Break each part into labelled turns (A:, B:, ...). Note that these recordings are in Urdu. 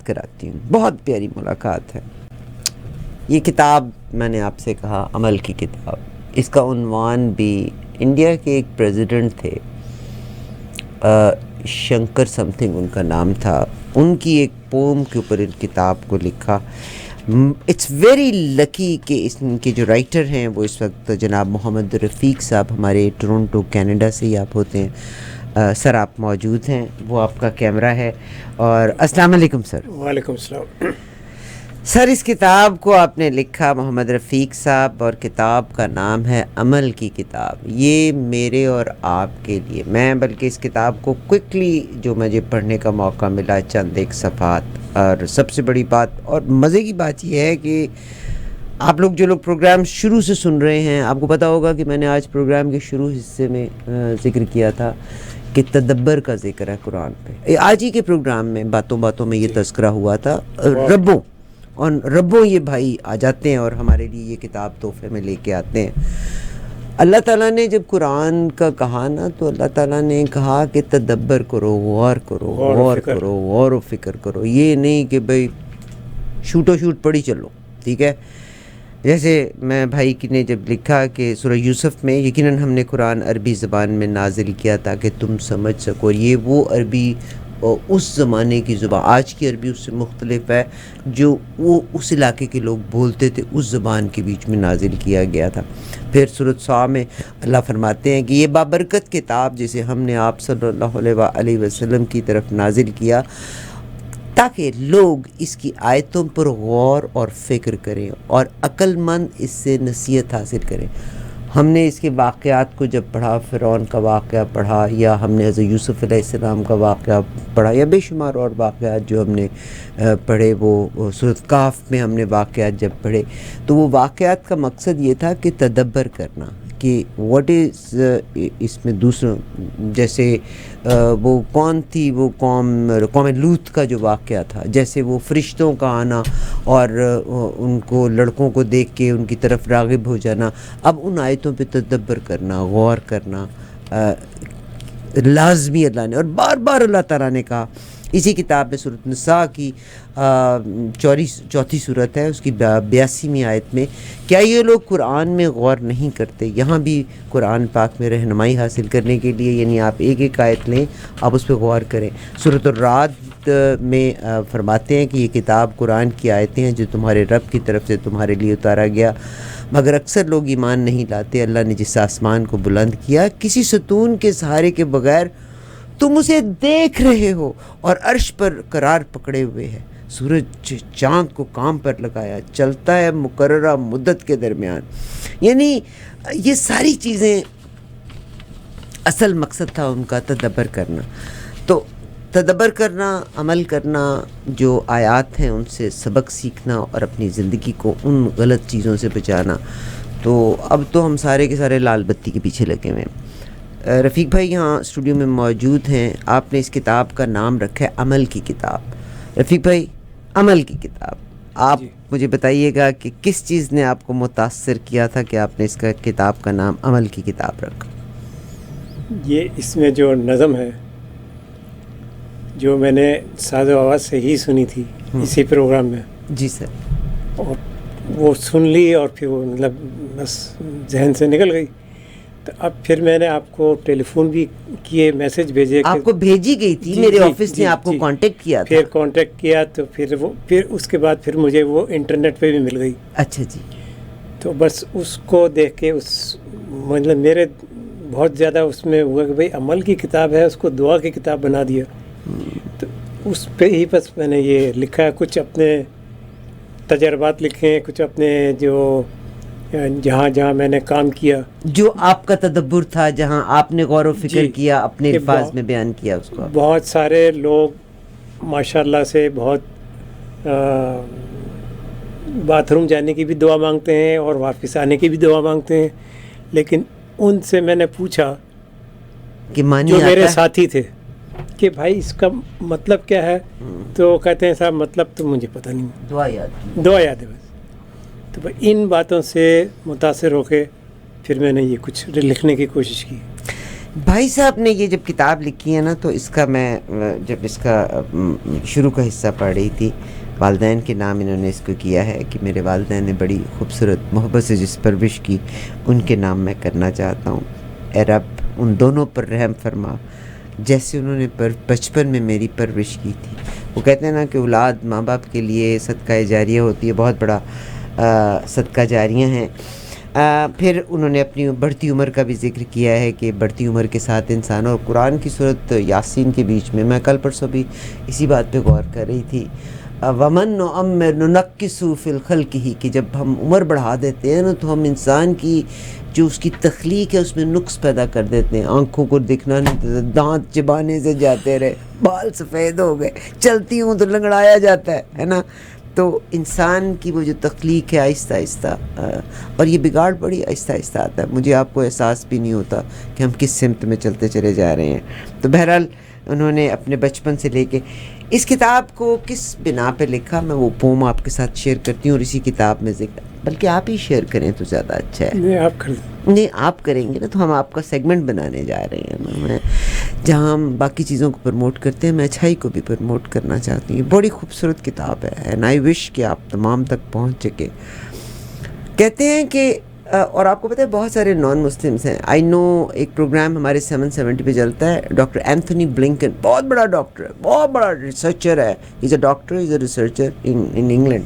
A: ملاقات کراتی ہوں. بہت پیاری ملاقات ہے. یہ کتاب میں نے آپ سے کہا عمل کی کتاب, اس کا عنوان بھی انڈیا کے ایک پریزیڈنٹ تھے, شنکر سم تھنگ ان کا نام تھا, ان کی ایک پوم کے اوپر ان کتاب کو لکھا. اٹس ویری لکی کہ اس کے جو رائٹر ہیں وہ اس وقت جناب محمد رفیق صاحب ہمارے ٹورنٹو کینیڈا سے ہی آپ ہوتے ہیں. سر آپ موجود ہیں, وہ آپ کا کیمرہ ہے. اور السلام علیکم سر.
B: وعلیکم السلام.
A: سر اس کتاب کو آپ نے لکھا محمد رفیق صاحب, اور کتاب کا نام ہے عمل کی کتاب. یہ میرے اور آپ کے لیے, میں بلکہ اس کتاب کو کوئکلی جو مجھے پڑھنے کا موقع ملا چند ایک صفحات, اور سب سے بڑی بات اور مزے کی بات یہ ہے کہ آپ لوگ جو لوگ پروگرام شروع سے سن رہے ہیں, آپ کو پتہ ہوگا کہ میں نے آج پروگرام کے شروع حصے میں ذکر کیا تھا کہ تدبر کا ذکر ہے قرآن پہ. آج ہی کے پروگرام میں باتوں باتوں میں یہ تذکرہ ہوا تھا. ربوں یہ بھائی آ جاتے ہیں اور ہمارے لیے یہ کتاب تحفے میں لے کے آتے ہیں. اللہ تعالیٰ نے جب قرآن کا کہا نا, تو اللہ تعالیٰ نے کہا کہ تدبر کرو, غور کرو, غور و فکر کرو. یہ نہیں کہ بھئی شوٹو شوٹ پڑھی چلو, ٹھیک ہے. جیسے میں بھائی کی نے جب لکھا کہ سورہ یوسف میں یقیناً ہم نے قرآن عربی زبان میں نازل کیا تاکہ تم سمجھ سکو. یہ وہ عربی اس زمانے کی زبان, آج کی عربی اس سے مختلف ہے, جو وہ اس علاقے کے لوگ بولتے تھے, اس زبان کے بیچ میں نازل کیا گیا تھا. پھر سورۃ صا میں اللہ فرماتے ہیں کہ یہ بابرکت کتاب جسے ہم نے آپ صلی اللہ علیہ وسلم کی طرف نازل کیا تاکہ لوگ اس کی آیتوں پر غور اور فکر کریں اور عقل مند اس سے نصیحت حاصل کریں. ہم نے اس کے واقعات کو جب پڑھا, فرعون کا واقعہ پڑھا, یا ہم نے حضرت یوسف علیہ السلام کا واقعہ پڑھا, یا بے شمار اور واقعات جو ہم نے پڑھے, وہ سورۃ کہف میں ہم نے واقعات جب پڑھے, تو وہ واقعات کا مقصد یہ تھا کہ تدبر کرنا کہ واٹ از اس میں دوسروں, جیسے وہ کون تھی وہ قوم لوط کا جو واقعہ تھا, جیسے وہ فرشتوں کا آنا اور ان کو لڑکوں کو دیکھ کے ان کی طرف راغب ہو جانا. اب ان آیتوں پہ تدبر کرنا, غور کرنا لازمی اللہ نے, اور بار بار اللہ تعالیٰ نے کہا. اسی کتاب میں سورۃ نساء کی چوتھی صورت ہے, اس کی 82ویں آیت میں, کیا یہ لوگ قرآن میں غور نہیں کرتے. یہاں بھی قرآن پاک میں رہنمائی حاصل کرنے کے لیے, یعنی آپ ایک ایک آیت لیں, آپ اس پہ غور کریں. سورۃ الرعد میں فرماتے ہیں کہ یہ کتاب قرآن کی آیتیں ہیں جو تمہارے رب کی طرف سے تمہارے لیے اتارا گیا, مگر اکثر لوگ ایمان نہیں لاتے. اللہ نے جس آسمان کو بلند کیا کسی ستون کے سہارے کے بغیر, تم اسے دیکھ رہے ہو, اور عرش پر قرار پکڑے ہوئے ہے. سورج چاند کو کام پر لگایا, چلتا ہے مقررہ مدت کے درمیان. یعنی یہ ساری چیزیں اصل مقصد تھا ان کا تدبر کرنا. تو تدبر کرنا, عمل کرنا, جو آیات ہیں ان سے سبق سیکھنا اور اپنی زندگی کو ان غلط چیزوں سے بچانا. تو اب تو ہم سارے کے سارے لال بتی کے پیچھے لگے ہوئے ہیں. رفیق بھائی یہاں اسٹوڈیو میں موجود ہیں. آپ نے اس کتاب کا نام رکھا ہے عمل کی کتاب. رفیق بھائی, عمل کی کتاب, آپ مجھے بتائیے گا کہ کس چیز نے آپ کو متاثر کیا تھا کہ آپ نے اس کا کتاب کا نام عمل کی کتاب رکھا؟
B: یہ اس میں جو نظم ہے, جو میں نے ساز و آواز سے ہی سنی تھی اسی پروگرام میں.
A: جی سر.
B: اور وہ سن لی اور پھر وہ مطلب بس ذہن سے نکل گئی. تو اب پھر میں نے آپ کو ٹیلی فون بھی کیے, میسج بھیجے.
A: آپ کو بھیجی گئی تھی, میرے آفس نے آپ کو کانٹیکٹ کیا تھا.
B: پھر کانٹیکٹ کیا تو پھر اس کے بعد پھر مجھے وہ انٹرنیٹ پہ بھی مل گئی.
A: اچھا جی. تو
B: بس اس کو دیکھ کے مطلب میرے بہت زیادہ اس میں ہوا کہ بھئی عمل کی کتاب ہے, اس کو دعا کی کتاب بنا دیا. تو اس پہ ہی بس میں نے یہ لکھا ہے, کچھ اپنے تجربات لکھے ہیں, کچھ اپنے جو جہاں میں نے کام کیا, جو
A: آپ کا تدبر تھا, جہاں آپ نے غور و فکر کیا, اپنے الفاظ میں بیان کیا اس کو.
B: بہت سارے لوگ ماشاءاللہ سے بہت باتھ روم جانے کی بھی دعا مانگتے ہیں اور واپس آنے کی بھی دعا مانگتے ہیں, لیکن ان سے میں نے پوچھا کہ جو میرے ساتھی تھے کہ بھائی اس کا مطلب کیا ہے, تو کہتے ہیں صاحب مطلب تو مجھے پتہ نہیں, دعا یاد ہے بس. تو ان باتوں سے متاثر ہو کے پھر میں نے یہ کچھ لکھنے کی کوشش کی.
A: بھائی صاحب نے یہ جب کتاب لکھی ہے نا تو اس کا میں جب اس کا شروع کا حصہ پڑھ رہی تھی، والدین کے نام انہوں نے اس کو کیا ہے کہ میرے والدین نے بڑی خوبصورت محبت سے جس پرورش کی ان کے نام میں کرنا چاہتا ہوں. اے رب ان دونوں پر رحم فرما جیسے انہوں نے بچپن میں میری پرورش کی تھی. وہ کہتے ہیں نا کہ اولاد ماں باپ کے لیے صدقہ جاریہ ہوتی ہے، بہت بڑا صدقہ جاریہ ہیں. پھر انہوں نے اپنی بڑھتی عمر کا بھی ذکر کیا ہے کہ بڑھتی عمر کے ساتھ انسان اور قرآن کی صورت یاسین کے بیچ میں کل پرسوں بھی اسی بات پہ غور کر رہی تھی. ومن نعمر ننقص فی الخلق ہی، کہ جب ہم عمر بڑھا دیتے ہیں نا تو ہم انسان کی جو اس کی تخلیق ہے اس میں نقص پیدا کر دیتے ہیں. آنکھوں کو دکھنا نہیں دیتے، دانت چبانے سے جاتے رہے، بال سفید ہو گئے، چلتی ہوں تو لنگڑایا جاتا ہے نا. تو انسان کی وہ جو تخلیق ہے آہستہ آہستہ، اور یہ بگاڑ بڑی آہستہ آہستہ آتا ہے. مجھے آپ کو احساس بھی نہیں ہوتا کہ ہم کس سمت میں چلتے چلے جا رہے ہیں. تو بہرحال انہوں نے اپنے بچپن سے لے کے اس کتاب کو کس بنا پہ لکھا، میں وہ پوم آپ کے ساتھ شیئر کرتی ہوں اور اسی کتاب میں ذکر، بلکہ آپ ہی شیئر کریں تو زیادہ اچھا ہے. نہیں آپ کریں گے نا تو ہم آپ کا سیگمنٹ بنانے جا رہے ہیں نا، جہاں ہم باقی چیزوں کو پروموٹ کرتے ہیں، میں اچھائی کو بھی پروموٹ کرنا چاہتی ہوں. بڑی خوبصورت کتاب ہے اینڈ آئی وش کہ آپ تمام تک پہنچ سکے. کہتے ہیں کہ اور آپ کو پتہ ہے بہت سارے نان مسلمس ہیں. آئی نو ایک پروگرام ہمارے 770 پہ چلتا ہے، ڈاکٹر اینتھونی بلنکن، بہت بڑا ڈاکٹر ہے، بہت بڑا ریسرچر ہے. Is a doctor, is a researcher in England.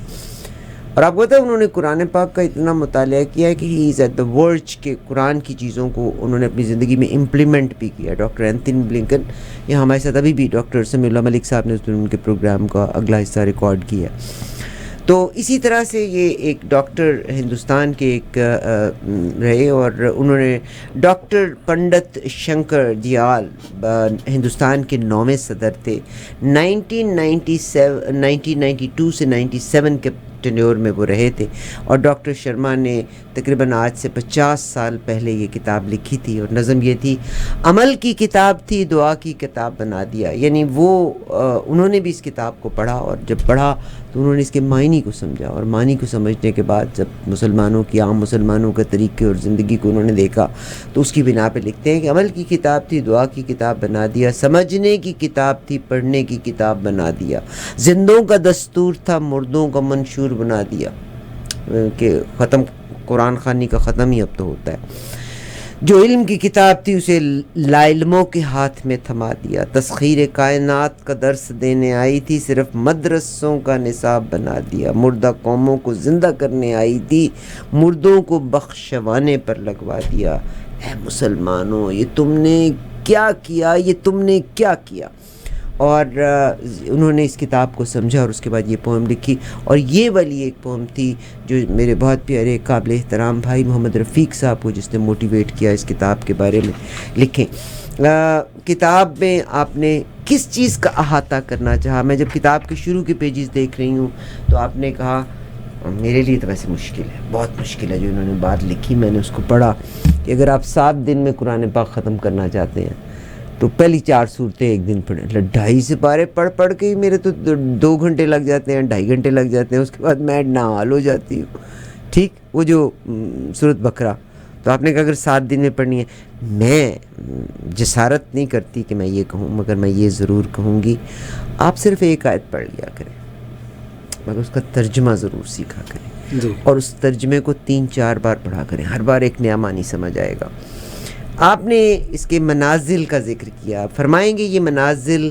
A: اور آپ کو پتہ ہے انہوں نے قرآن پاک کا اتنا مطالعہ کیا ہے کہ ہی از ایٹ دا ورچ کہ قرآن کی چیزوں کو انہوں نے اپنی زندگی میں امپلیمنٹ بھی کیا. ڈاکٹر اینتھونی بلنکن یہاں ہمارے ساتھ ابھی بھی ڈاکٹر سمیع اللہ ملک صاحب نے ان کے پروگرام کا اگلا حصہ ریکارڈ کیا. تو اسی طرح سے یہ ایک ڈاکٹر ہندوستان کے ایک رہے، اور انہوں نے ڈاکٹر پنڈت شنکر دیال ہندوستان کے 9ویں صدر تھے. 1992 سے 97 کے ٹینیور میں وہ رہے تھے. اور ڈاکٹر شرما نے تقریباً آج سے 50 سال پہلے یہ کتاب لکھی تھی، اور نظم یہ تھی، عمل کی کتاب تھی دعا کی کتاب بنا دیا. یعنی وہ انہوں نے بھی اس کتاب کو پڑھا، اور جب پڑھا تو انہوں نے اس کے معنی کو سمجھا، اور معنی کو سمجھنے کے بعد جب مسلمانوں کی عام مسلمانوں کے طریقے اور زندگی کو انہوں نے دیکھا تو اس کی بنا پہ لکھتے ہیں کہ عمل کی کتاب تھی دعا کی کتاب بنا دیا، سمجھنے کی کتاب تھی پڑھنے کی کتاب بنا دیا، زندوں کا دستور تھا مردوں کا منشور بنا دیا. کہ ختم قرآن خوانی کا ختم ہی اب تو ہوتا ہے. جو علم کی کتاب تھی اسے لاعلموں کے ہاتھ میں تھما دیا، تسخیر کائنات کا درس دینے آئی تھی صرف مدرسوں کا نصاب بنا دیا، مردہ قوموں کو زندہ کرنے آئی تھی مردوں کو بخشوانے پر لگوا دیا. اے مسلمانوں یہ تم نے کیا کیا، یہ تم نے کیا کیا. اور انہوں نے اس کتاب کو سمجھا اور اس کے بعد یہ پوئم لکھی. اور یہ والی ایک پوئم تھی جو میرے بہت پیارے قابل احترام بھائی محمد رفیق صاحب کو، جس نے موٹیویٹ کیا اس کتاب کے بارے میں لکھیں. کتاب میں آپ نے کس چیز کا احاطہ کرنا چاہا؟ میں جب کتاب کے شروع کے پیجز دیکھ رہی ہوں تو آپ نے کہا، میرے لیے تو ویسے مشکل ہے، بہت مشکل ہے جو انہوں نے بات لکھی. میں نے اس کو پڑھا کہ اگر آپ 7 دن میں قرآن پاک ختم کرنا چاہتے ہیں تو پہلی 4 صورتیں ایک دن پڑھیں. 2.5 سپارے پڑھ کے ہی میرے تو 2 گھنٹے لگ جاتے ہیں، 2.5 گھنٹے لگ جاتے ہیں. اس کے بعد میں ناحال ہو جاتی ہوں. ٹھیک، وہ جو سورۃ بقرہ، تو آپ نے کہا اگر 7 دن میں پڑھنی ہے. میں جسارت نہیں کرتی کہ میں یہ کہوں، مگر میں یہ ضرور کہوں گی آپ صرف ایک آیت پڑھ لیا کریں، مگر اس کا ترجمہ ضرور سیکھا کریں
B: جی.
A: اور اس ترجمے کو 3-4 بار پڑھا کریں. ہر بار ایک نیا معنی سمجھ آئے گا. آپ نے اس کے منازل کا ذکر کیا، فرمائیں گے یہ منازل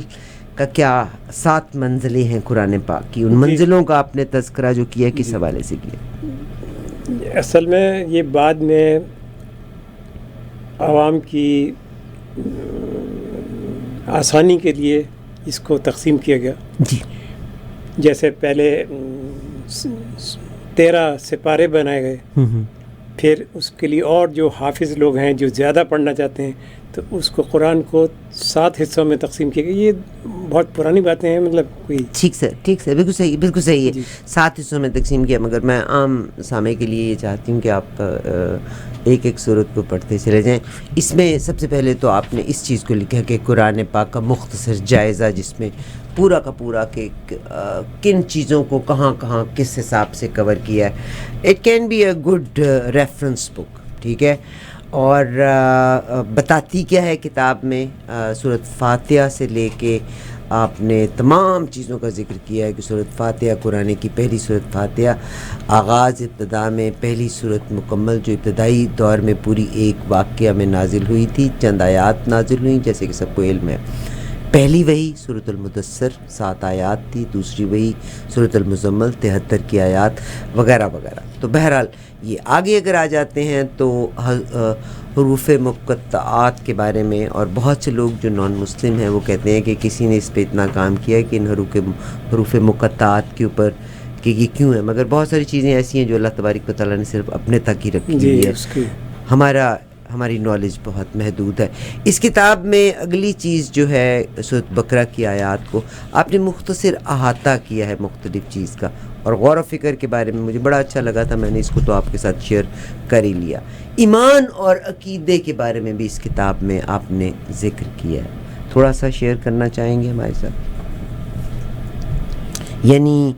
A: کا کیا؟ 7 منزلیں ہیں قرآن پاک کی. ان منزلوں کا آپ نے تذکرہ جو کیا کس حوالے سے کیا؟
B: اصل میں یہ بعد میں عوام کی آسانی کے لیے اس کو تقسیم کیا گیا.
A: جی.
B: جیسے پہلے 13 سپارے بنائے گئے، پھر اس کے لیے اور جو حافظ لوگ ہیں جو زیادہ پڑھنا چاہتے ہیں تو اس کو قرآن کو 7 حصوں میں تقسیم کیا گیا. یہ بہت پرانی باتیں ہیں، مطلب کوئی
A: ٹھیک سر بالکل صحیح ہے. 7 حصوں میں تقسیم کیا، مگر میں عام سامع کے لیے یہ چاہتی ہوں کہ آپ ایک ایک صورت کو پڑھتے چلے جائیں. اس میں سب سے پہلے تو آپ نے اس چیز کو لکھا کہ قرآن پاک کا مختصر جائزہ، جس میں پورا کا پورا کہ کن چیزوں کو کہاں کہاں کس حساب سے کور کیا ہے. It can be a good reference book. ٹھیک ہے. اور بتاتی کیا ہے کتاب میں، سورۃ فاتحہ سے لے کے آپ نے تمام چیزوں کا ذکر کیا ہے کہ سورۃ فاتحہ قرآن کی پہلی سورۃ فاتحہ آغاز ابتدا میں پہلی سورت مکمل جو ابتدائی دور میں پوری ایک واقعہ میں نازل ہوئی تھی، چند آیات نازل ہوئیں جیسے کہ سب کو علم ہے۔ پہلی وحی سورۃ المدثر 7 آیات تھی، دوسری وحی سورۃ المزمل 73 کی آیات وغیرہ وغیرہ۔ تو بہرحال یہ آگے اگر آ جاتے ہیں تو حروف مقطعات کے بارے میں، اور بہت سے لوگ جو نان مسلم ہیں وہ کہتے ہیں کہ کسی نے اس پہ اتنا کام کیا ہے کہ ان حروف مقطعات کے اوپر کہ یہ کیوں ہے، مگر بہت ساری چیزیں ایسی ہیں جو اللہ تبارک و تعالیٰ نے صرف اپنے تک ہی رکھی ہوئی ہے، ہماری نالج بہت محدود ہے۔ اس کتاب میں اگلی چیز جو ہے سورۃ بقرہ کی آیات کو آپ نے مختصر احاطہ کیا ہے مختلف چیز کا، اور غور و فکر کے بارے میں مجھے بڑا اچھا لگا تھا، میں نے اس کو تو آپ کے ساتھ شیئر کر ہی لیا۔ ایمان اور عقیدے کے بارے میں بھی اس کتاب میں آپ نے ذکر کیا ہے، تھوڑا سا شیئر کرنا چاہیں گے ہمارے ساتھ؟ یعنی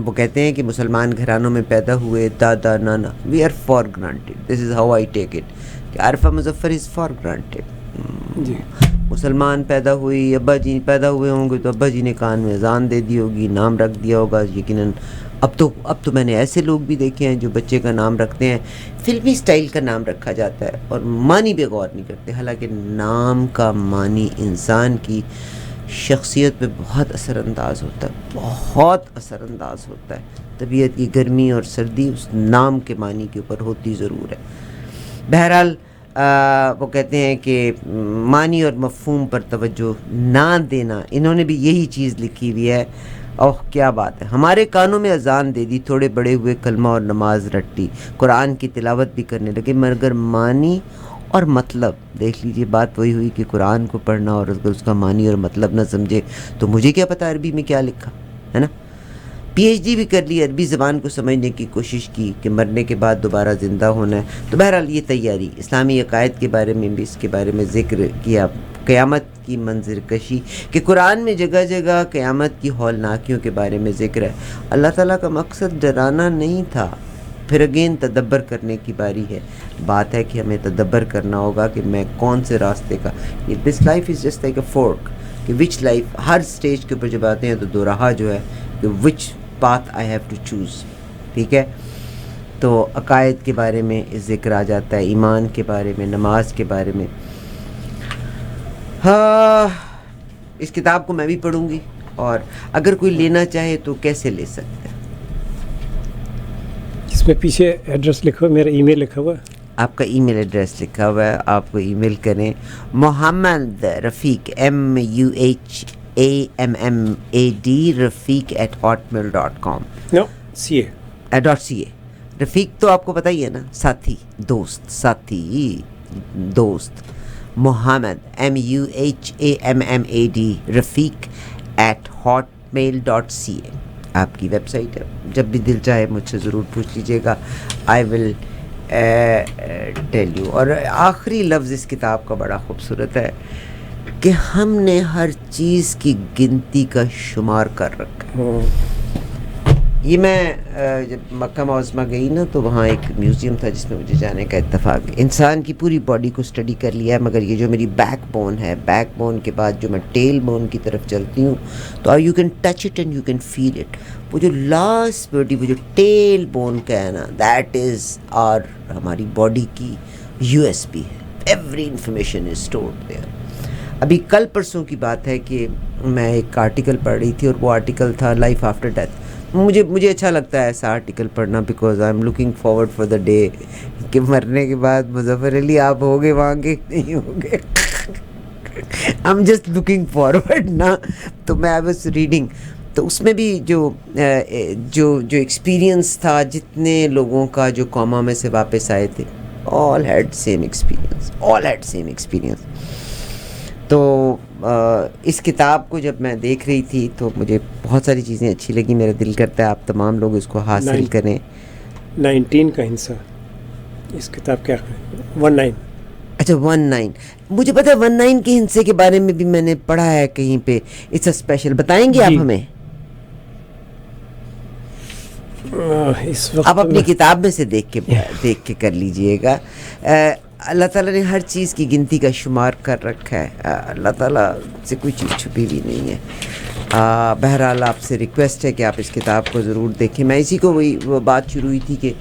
A: وہ کہتے ہیں کہ مسلمان گھرانوں میں پیدا ہوئے، دادا نانا، we are for granted, this is how I take it, کہ Arifa Muzaffar is for granted.
B: جی،
A: مسلمان پیدا ہوئی، ابا جی پیدا ہوئے ہوں گے تو ابا جی نے کان میں اذان دے دی ہوگی، نام رکھ دیا ہوگا یقیناً۔ اب تو میں نے ایسے لوگ بھی دیکھے ہیں جو بچے کا نام رکھتے ہیں فلمی سٹائل کا نام رکھا جاتا ہے اور معنی پہ غور نہیں کرتے، حالانکہ نام کا معنی انسان کی شخصیت پہ بہت اثر انداز ہوتا ہے، بہت اثر انداز ہوتا ہے۔ طبیعت کی گرمی اور سردی اس نام کے معنی کے اوپر ہوتی ضرور ہے۔ بہرحال وہ کہتے ہیں کہ معنی اور مفہوم پر توجہ نہ دینا، انہوں نے بھی یہی چیز لکھی ہوئی ہے۔ اوہ کیا بات ہے، ہمارے کانوں میں اذان دے دی، تھوڑے بڑے ہوئے کلمہ اور نماز رٹی، قرآن کی تلاوت بھی کرنے لگے، مگر معنی اور مطلب دیکھ لیجئے، بات وہی ہوئی کہ قرآن کو پڑھنا اور اگر اس کا معنی اور مطلب نہ سمجھے تو مجھے کیا پتہ عربی میں کیا لکھا ہے نا۔ پی ایچ ڈی بھی کر لی، عربی زبان کو سمجھنے کی کوشش کی کہ مرنے کے بعد دوبارہ زندہ ہونا ہے۔ تو بہرحال یہ تیاری، اسلامی عقائد کے بارے میں بھی اس کے بارے میں ذکر کیا، قیامت کی منظر کشی، کہ قرآن میں جگہ جگہ قیامت کی ہولناکیوں کے بارے میں ذکر ہے۔ اللہ تعالیٰ کا مقصد ڈرانا نہیں تھا، پھر اگین تدبر کرنے کی باری ہے۔ بات ہے کہ ہمیں تدبر کرنا ہوگا کہ میں کون سے راستے کا، this life is just like a fork, کہ وچ لائف، ہر سٹیج کے اوپر جب آتے ہیں تو دو راہ جو ہے کہ which path I have to choose, ٹھیک ہے۔ تو عقائد کے بارے میں ذکر آ جاتا ہے، ایمان کے بارے میں، نماز کے بارے میں۔ ہاں، اس کتاب کو میں بھی پڑھوں گی، اور اگر کوئی لینا چاہے تو کیسے لے سکتے ہیں؟
B: اس میں پیچھے ایڈریس لکھا ہوا، میرا ای میل لکھا ہوا،
A: آپ کا ای میل ایڈریس لکھا ہوا ہے، آپ کو ای میل کریں محمد رفیق MUHAMMAD rafiq@hotmail.com
B: نو سی اے
A: .ca۔ رفیق تو آپ کو پتہ ہی ہے نا، ساتھی، دوست، ساتھی، دوست۔ محمد MUHAMMAD rafiq@hotmail.ca آپ کی ویب سائٹ ہے، جب بھی دل چاہے مجھ سے ضرور پوچھ لیجیے گا، آئی ول ٹیل یو۔ اور آخری لفظ اس کتاب کا بڑا خوبصورت ہے کہ ہم نے ہر چیز کی گنتی کا شمار کر رکھا۔ یہ میں جب مکہ معظمہ گئی نا تو وہاں ایک میوزیم تھا جس میں مجھے جانے کا اتفاق، انسان کی پوری باڈی کو اسٹڈی کر لیا ہے، مگر یہ جو میری بیک بون ہے، بیک بون کے بعد جو میں ٹیل بون کی طرف چلتی ہوں تو you can touch it and you can feel it, وہ جو لاسٹ باڈی، وہ جو ٹیل بون کا ہے نا، دیٹ از اور ہماری باڈی کی USB ہے، every information is stored there. ابھی کل پرسوں کی بات ہے کہ میں ایک آرٹیکل پڑھ رہی تھی اور وہ آرٹیکل تھا لائف آفٹر ڈیتھ۔ مجھے اچھا لگتا ہے ایسا آرٹیکل پڑھنا، because I am looking forward for the day کہ مرنے کے بعد مظفر علی آپ ہوگے وہاں کے نہیں ہوگے، I am just looking forward نا۔ تو میں آئی واز ریڈنگ، تو اس میں بھی جو ایکسپیرینس تھا جتنے لوگوں کا جو کوما میں سے واپس آئے تھے، all had same experience۔ تو اس کتاب کو جب میں دیکھ رہی تھی تو مجھے بہت ساری چیزیں اچھی لگی، میرا دل کرتا ہے آپ تمام لوگ اس کو حاصل کریں۔
B: 19 کا حصہ اس کتاب کیا 19،
A: اچھا 19، مجھے پتا ہے 19 کے ہنسے کے بارے میں بھی میں نے پڑھا ہے کہیں پہ، اٹس اے اسپیشل، بتائیں گے آپ ہمیں؟
B: اس وقت
A: آپ اپنی کتاب میں سے دیکھ کے کر لیجئے گا. اللہ تعالیٰ نے ہر چیز کی گنتی کا شمار کر رکھا ہے. اللہ تعالیٰ سے کوئی چیز چھپی بھی نہیں ہے. بہرحال آپ سے ریکویسٹ ہے کہ آپ اس کتاب کو ضرور دیکھیں. میں اسی کو وہی بات شروع ہوئی تھی کہ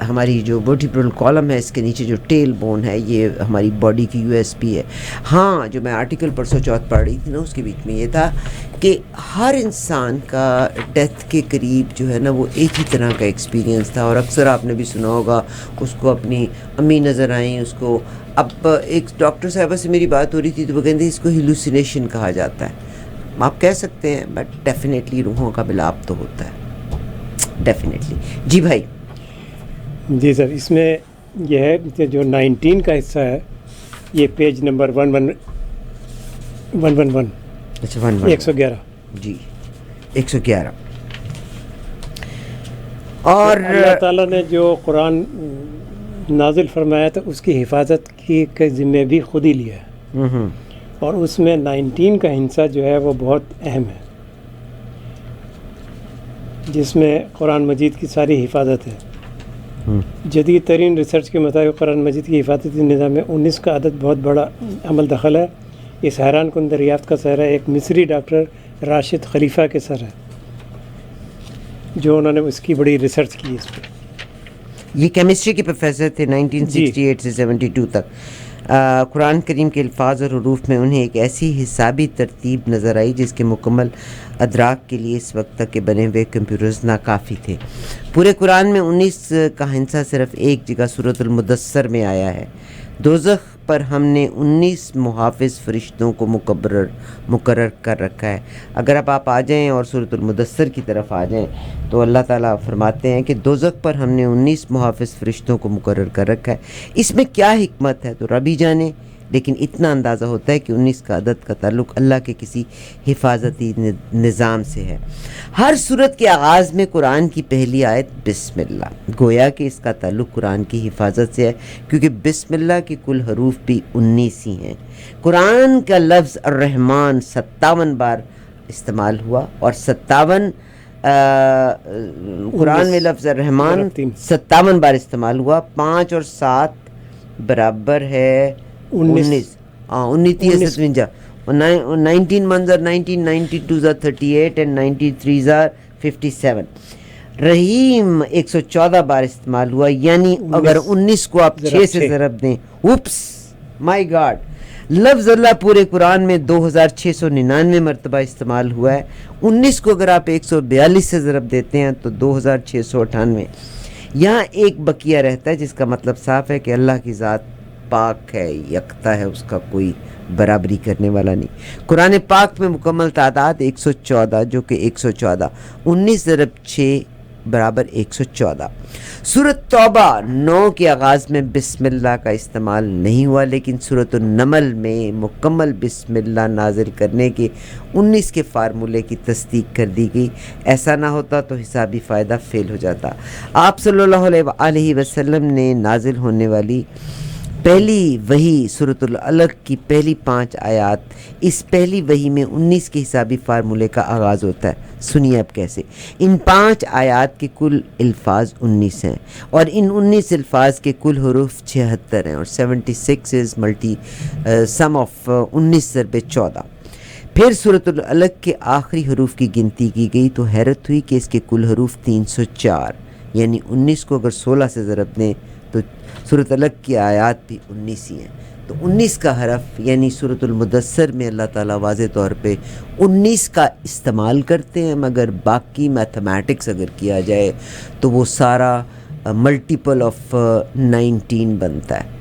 A: ہماری جو ورٹیبرل کالم ہے اس کے نیچے جو ٹیل بون ہے یہ ہماری باڈی کی یو ایس پی ہے. ہاں جو میں آرٹیکل پرسوں چوتھ پڑھ رہی تھی نا اس کے بیچ میں یہ تھا کہ ہر انسان کا ڈیتھ کے قریب جو ہے نا وہ ایک ہی طرح کا ایکسپیرینس تھا. اور اکثر آپ نے بھی سنا ہوگا اس کو اپنی امی نظر آئیں اس کو. اب ایک ڈاکٹر صاحبہ سے میری بات ہو رہی تھی تو وہ کہتے ہیں اس کو ہیلوسینیشن کہا جاتا ہے. آپ کہہ سکتے ہیں بٹ ڈیفینیٹلی روحوں کا ملاپ تو ہوتا ہے ڈیفینیٹلی. جی بھائی.
B: جی سر اس میں یہ ہے کہ جو 19 کا حصہ ہے یہ پیج نمبر 111.
A: اچھا
B: 111
A: جی 111. اور
B: اللہ تعالیٰ نے جو قرآن نازل فرمایا تھا اس کی حفاظت کی ذمہ بھی خود ہی لیا ہے. اور اس میں 19 کا حصہ جو ہے وہ بہت اہم ہے جس میں قرآن مجید کی ساری حفاظت ہے. جدید ترین ریسرچ کے مطابق قرآن مجید کی حفاظتی نظام میں 19 کا عدد بہت بڑا عمل دخل ہے. اس حیران کن دریافت کا سہرا ایک مصری ڈاکٹر راشد خلیفہ کے سر ہے جو انہوں نے اس کی بڑی ریسرچ کی اس پہ.
A: یہ کیمسٹری کے پروفیسر تھے 1968 سے 72 تک. قرآن کریم کے الفاظ اور حروف میں انہیں ایک ایسی حسابی ترتیب نظر آئی جس کے مکمل ادراک کے لیے اس وقت تک کے بنے ہوئے کمپیوٹرز ناکافی تھے. پورے قرآن میں 19 کا حصہ صرف ایک جگہ سورۃ المدثر میں آیا ہے. دوزخ پر ہم نے 19 محافظ فرشتوں کو مقرر کر رکھا ہے. اگر آپ آ جائیں اور سورۃ المدثر کی طرف آ جائیں تو اللہ تعالیٰ فرماتے ہیں کہ دوزخ پر ہم نے 19 محافظ فرشتوں کو مقرر کر رکھا ہے. اس میں کیا حکمت ہے تو رب ہی جانے، لیکن اتنا اندازہ ہوتا ہے کہ 19 کا عدد کا تعلق اللہ کے کسی حفاظتی نظام سے ہے. ہر صورت کے آغاز میں قرآن کی پہلی آیت بسم اللہ، گویا کہ اس کا تعلق قرآن کی حفاظت سے ہے کیونکہ بسم اللہ کے کل حروف بھی 19 ہی ہیں. قرآن کا لفظ الرحمن 57 بار استعمال ہوا اور 57 قرآن میں لفظ الرحمن 57 بار استعمال ہوا. 5 اور 7 برابر ہے 19. 19 منظر 19 92 38 and 93 57. رحیم 114 بار استعمال ہوا، یعنی اگر 19 کو آپ 6 سے ضرب دیں، اوپس مائی گاڈ، لفظ اللہ پورے قرآن میں 2699 مرتبہ استعمال ہوا ہے. 19 کو اگر آپ 142 سے ضرب دیتے ہیں تو 2698. یہاں ایک بقیہ رہتا ہے جس کا مطلب صاف ہے کہ اللہ کی ذات پاک ہے، یکتا ہے، اس کا کوئی برابری کرنے والا نہیں. قرآن پاک میں مکمل تعداد 114 جو کہ 114 19 ضرب 6 برابر 114. سورۃ توبہ 9 کے آغاز میں بسم اللہ کا استعمال نہیں ہوا، لیکن سورۃ النمل میں مکمل بسم اللہ نازل کرنے کے 19 کے فارمولے کی تصدیق کر دی گئی. ایسا نہ ہوتا تو حسابی فائدہ فیل ہو جاتا. آپ صلی اللہ علیہ وسلم نے نازل ہونے والی پہلی وحی سورۃ العلق کی پہلی 5 آیات، اس پہلی وحی میں 19 کے حسابی فارمولے کا آغاز ہوتا ہے. سنیے اب کیسے. ان 5 آیات کے کل الفاظ 19 ہیں اور ان 19 الفاظ کے کل حروف 76 ہیں اور 76 از ملٹی سم آف 19 ضرب 14. پھر سورۃ العلق کے آخری حروف کی گنتی کی گئی تو حیرت ہوئی کہ اس کے کل حروف 304، یعنی 19 کو اگر 16 سے ضرب دیں تو سورۃ العلق کی آیات بھی 19 ہی ہیں. تو 19 کا حرف یعنی سورۃ المدثر میں اللہ تعالیٰ واضح طور پہ 19 کا استعمال کرتے ہیں، مگر باقی میتھمیٹکس اگر کیا جائے تو وہ سارا ملٹیپل آف 19 بنتا ہے.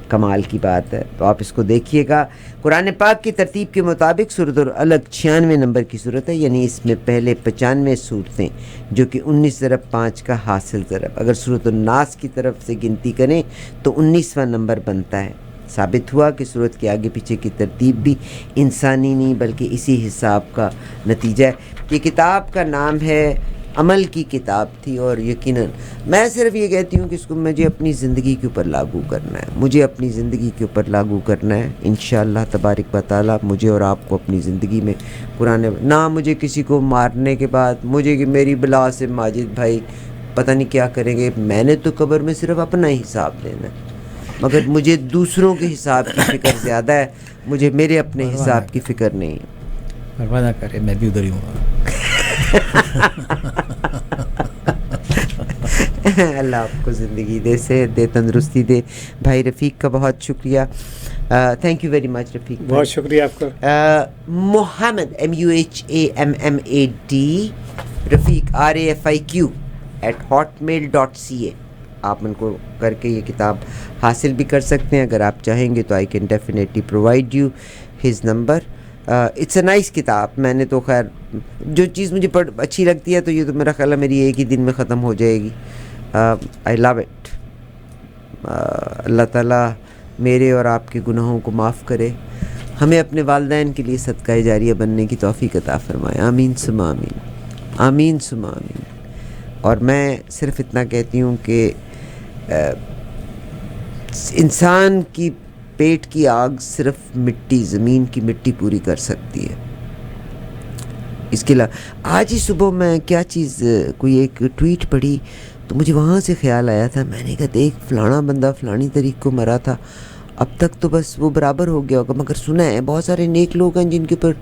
A: کمال کی بات ہے. تو آپ اس کو دیکھیے گا. قرآن پاک کی ترتیب کے مطابق سورۃ العلق 96 نمبر کی صورت ہے، یعنی اس میں پہلے 95 صورتیں جو کہ 19 ضرب 5 کا حاصل ضرب. اگر سورۃ الناس کی طرف سے گنتی کریں تو 19واں نمبر بنتا ہے. ثابت ہوا کہ صورت کے آگے پیچھے کی ترتیب بھی انسانی نہیں بلکہ اسی حساب کا نتیجہ ہے. یہ کتاب کا نام ہے عمل کی کتاب تھی، اور یقیناً میں صرف یہ کہتی ہوں کہ اس کو مجھے اپنی زندگی کے اوپر لاگو کرنا ہے. مجھے اپنی زندگی کے اوپر لاگو کرنا ہے انشاءاللہ تبارک و تعالیٰ. مجھے اور آپ کو اپنی زندگی میں قرآن نہ مجھے کسی کو مارنے کے بعد مجھے کہ میری بلا سے ماجد بھائی پتہ نہیں کیا کریں گے. میں نے تو قبر میں صرف اپنا ہی حساب لینا ہے, مگر مجھے دوسروں کے حساب کی فکر زیادہ ہے, مجھے میرے اپنے حساب کی فکر نہیں ہے.
C: پرواہ نہ کرے, میں بھی ادھر ہی ہوں.
A: اللہ آپ کو زندگی دے, صحت دے, تندرستی دے. بھائی رفیق کا بہت شکریہ, تھینک یو ویری مچ رفیق.
B: بہت شکریہ آپ کا.
A: محمد MUHAMMAD رفیق RAFIQ @hotmail.ca. آپ ان کو کر کے یہ کتاب حاصل بھی کر سکتے ہیں اگر آپ چاہیں گے تو. I can definitely provide you his number. It's a nice کتاب. میں نے تو خیر جو چیز مجھے اچھی لگتی ہے تو یہ تو میرا خیال ہے میری ایک ہی دن میں ختم ہو جائے گی. آئی لو اٹ. اللہ تعالیٰ میرے اور آپ کے گناہوں کو معاف کرے, ہمیں اپنے والدین کے لیے صدقہ جاریہ بننے کی توفیق عطا فرمائے. آمین ثم آمین, آمین ثم آمین. اور میں صرف اتنا کہتی ہوں کہ انسان کی پیٹ کی آگ صرف مٹی, زمین کی مٹی پوری کر سکتی ہے. اس کے علاوہ آج ہی صبح میں کیا چیز, کوئی ایک ٹویٹ پڑھی تو مجھے وہاں سے خیال آیا تھا. میں نے کہا دیکھ فلانا بندہ فلانی تاریخ کو مرا تھا, اب تک تو بس وہ برابر ہو گیا ہوگا, مگر سنا ہے بہت سارے نیک لوگ ہیں جن کے اوپر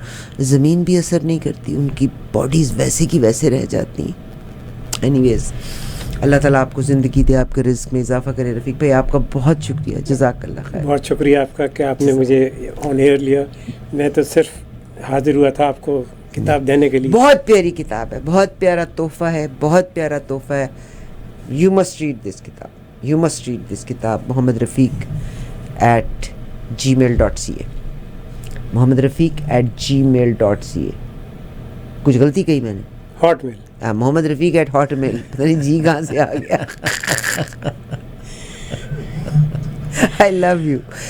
A: زمین بھی اثر نہیں کرتی, ان کی باڈیز ویسے کی ویسے رہ جاتی ہیں. اینی ویز اللہ تعالیٰ آپ کو زندگی دے, آپ کے رزق میں اضافہ کرے. رفیق بھائی آپ کا بہت شکریہ, جزاک اللہ خیر.
B: بہت شکریہ آپ کا کہ آپ نے مجھے آن ایئر لیا. میں تو صرف حاضر ہوا تھا آپ کو کتاب دینے کے لیے.
A: بہت پیاری کتاب ہے, بہت پیارا تحفہ ہے, بہت پیارا تحفہ ہے. یو مسٹ ریڈ دس کتاب, یو مسٹ ریڈ دس کتاب. محمد رفیق @gmail.ca. محمد رفیق @gmail.ca. کچھ غلطی کہی میں نے؟
B: ہاٹ میل.
A: محمد رفیق @hotmail. پتہ نہیں جی کہاں سے آ گیا. I love you.